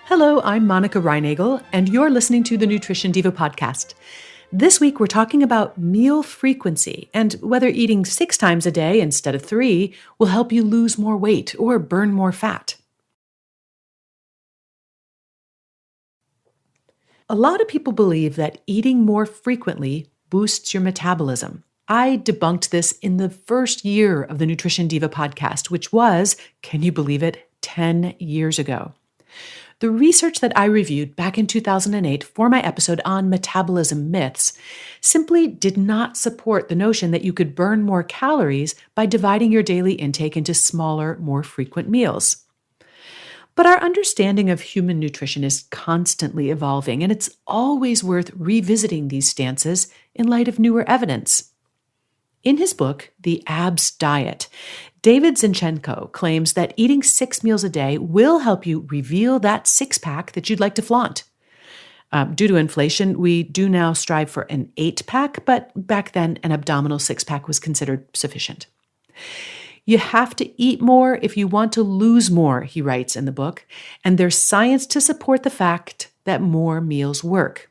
Hello, I'm Monica Reinagel, and you're listening to the Nutrition Diva podcast. This week, we're talking about meal frequency and whether eating 6 times a day instead of 3 will help you lose more weight or burn more fat. A lot of people believe that eating more frequently boosts your metabolism. I debunked this in the first year of the Nutrition Diva podcast, which was, can you believe it, 10 years ago. The research that I reviewed back in 2008 for my episode on metabolism myths simply did not support the notion that you could burn more calories by dividing your daily intake into smaller, more frequent meals. But our understanding of human nutrition is constantly evolving, and it's always worth revisiting these stances in light of newer evidence. In his book, The Abs Diet, David Zinchenko claims that eating 6 meals a day will help you reveal that six-pack that you'd like to flaunt. Due to inflation, we do now strive for an 8-pack, but back then an abdominal 6-pack was considered sufficient. You have to eat more if you want to lose more, he writes in the book, and there's science to support the fact that more meals work.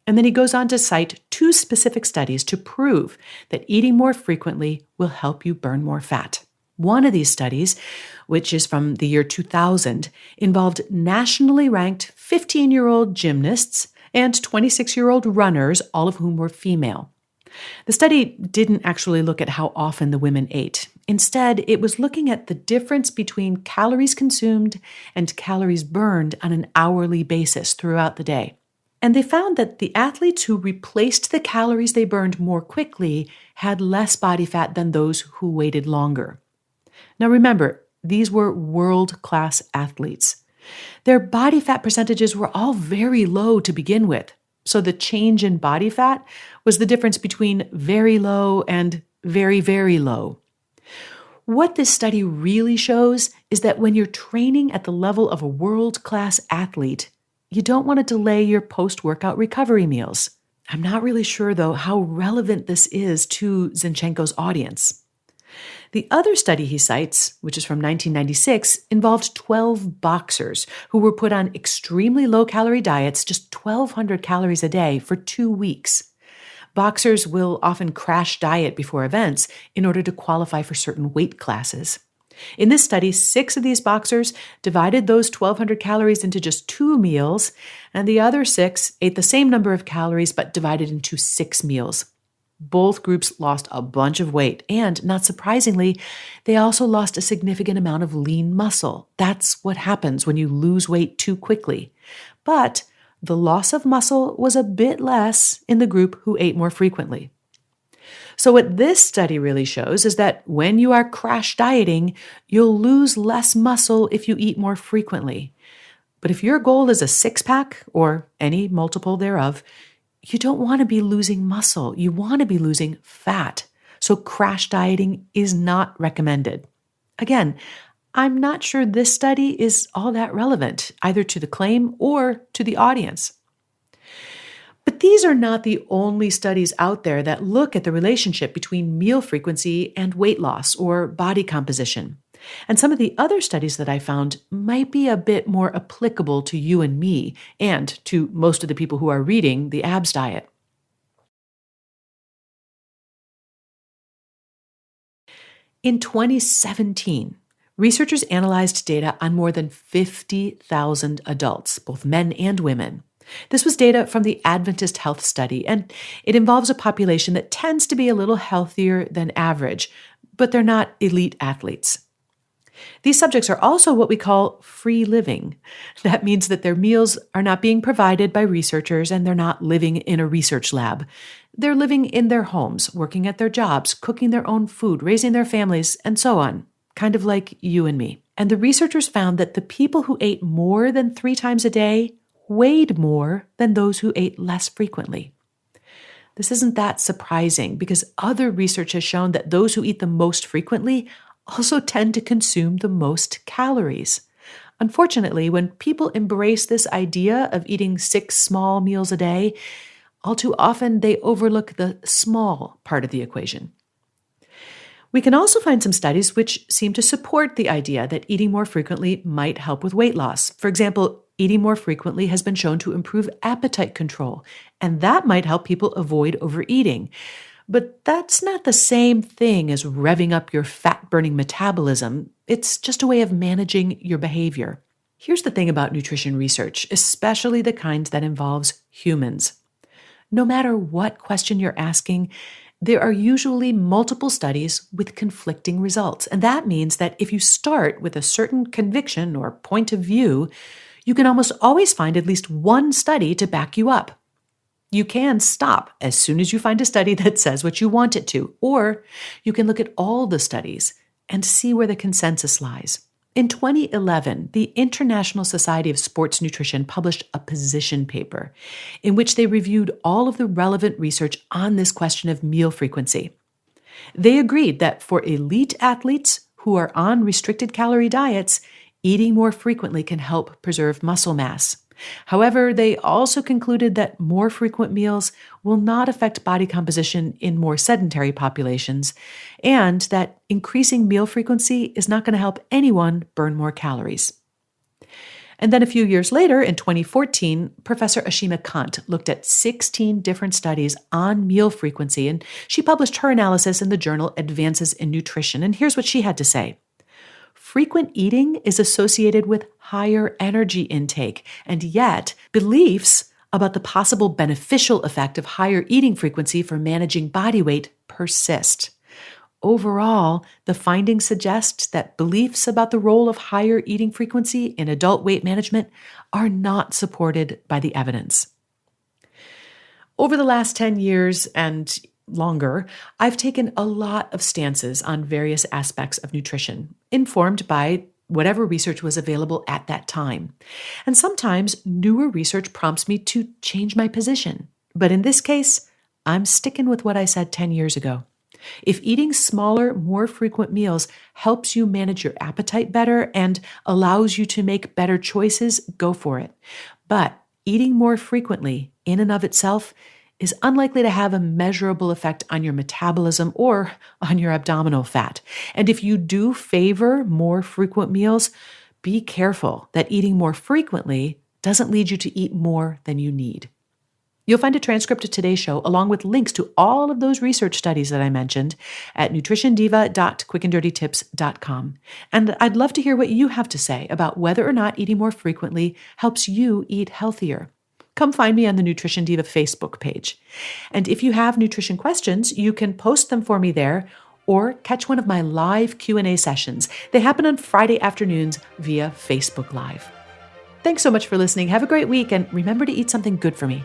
And then he goes on to cite 2 specific studies to prove that eating more frequently will help you burn more fat. One of these studies, which is from the year 2000, involved nationally ranked 15-year-old gymnasts and 26-year-old runners, all of whom were female. The study didn't actually look at how often the women ate. Instead, it was looking at the difference between calories consumed and calories burned on an hourly basis throughout the day. And they found that the athletes who replaced the calories they burned more quickly had less body fat than those who waited longer. Now remember, these were world-class athletes. Their body fat percentages were all very low to begin with. So the change in body fat was the difference between very low and very, very low. What this study really shows is that when you're training at the level of a world-class athlete, you don't want to delay your post-workout recovery meals. I'm not really sure, though, how relevant this is to Zinchenko's audience. The other study he cites, which is from 1996, involved 12 boxers who were put on extremely low-calorie diets, just 1,200 calories a day, for 2 weeks. Boxers will often crash diet before events in order to qualify for certain weight classes. In this study, 6 of these boxers divided those 1,200 calories into just 2 meals, and the other 6 ate the same number of calories but divided into 6 meals. Both groups lost a bunch of weight, and, not surprisingly, they also lost a significant amount of lean muscle. That's what happens when you lose weight too quickly. But the loss of muscle was a bit less in the group who ate more frequently. So what this study really shows is that when you are crash dieting, you'll lose less muscle if you eat more frequently. But if your goal is a 6-pack or any multiple thereof, you don't want to be losing muscle. You want to be losing fat. So crash dieting is not recommended. Again, I'm not sure this study is all that relevant, either to the claim or to the audience. But these are not the only studies out there that look at the relationship between meal frequency and weight loss or body composition. And some of the other studies that I found might be a bit more applicable to you and me and to most of the people who are reading The Abs Diet. In 2017, researchers analyzed data on more than 50,000 adults, both men and women. This was data from the Adventist Health Study, and it involves a population that tends to be a little healthier than average, but they're not elite athletes. These subjects are also what we call free living. That means that their meals are not being provided by researchers and they're not living in a research lab. They're living in their homes, working at their jobs, cooking their own food, raising their families, and so on, kind of like you and me. And the researchers found that the people who ate more than 3 times a day weighed more than those who ate less frequently. This isn't that surprising because other research has shown that those who eat the most frequently also tend to consume the most calories. Unfortunately, when people embrace this idea of eating 6 small meals a day, all too often they overlook the small part of the equation. We can also find some studies which seem to support the idea that eating more frequently might help with weight loss. For example, eating more frequently has been shown to improve appetite control, and that might help people avoid overeating. But that's not the same thing as revving up your fat-burning metabolism. It's just a way of managing your behavior. Here's the thing about nutrition research, especially the kind that involves humans. No matter what question you're asking, there are usually multiple studies with conflicting results. And that means that if you start with a certain conviction or point of view, you can almost always find at least one study to back you up. You can stop as soon as you find a study that says what you want it to, or you can look at all the studies and see where the consensus lies. In 2011, the International Society of Sports Nutrition published a position paper in which they reviewed all of the relevant research on this question of meal frequency. They agreed that for elite athletes who are on restricted calorie diets, eating more frequently can help preserve muscle mass. However, they also concluded that more frequent meals will not affect body composition in more sedentary populations, and that increasing meal frequency is not going to help anyone burn more calories. And then a few years later, in 2014, Professor Ashima Kant looked at 16 different studies on meal frequency, and she published her analysis in the journal Advances in Nutrition. And here's what she had to say. Frequent eating is associated with higher energy intake, and yet beliefs about the possible beneficial effect of higher eating frequency for managing body weight persist. Overall, the findings suggest that beliefs about the role of higher eating frequency in adult weight management are not supported by the evidence. Over the last 10 years and longer, I've taken a lot of stances on various aspects of nutrition, informed by whatever research was available at that time. And sometimes newer research prompts me to change my position. But in this case, I'm sticking with what I said 10 years ago. If eating smaller, more frequent meals helps you manage your appetite better and allows you to make better choices, go for it. But eating more frequently, in and of itself, is unlikely to have a measurable effect on your metabolism or on your abdominal fat. And if you do favor more frequent meals, be careful that eating more frequently doesn't lead you to eat more than you need. You'll find a transcript of today's show along with links to all of those research studies that I mentioned at nutritiondiva.quickanddirtytips.com. And I'd love to hear what you have to say about whether or not eating more frequently helps you eat healthier. Come find me on the Nutrition Diva Facebook page. And if you have nutrition questions, you can post them for me there or catch one of my live Q&A sessions. They happen on Friday afternoons via Facebook Live. Thanks so much for listening. Have a great week, and remember to eat something good for me.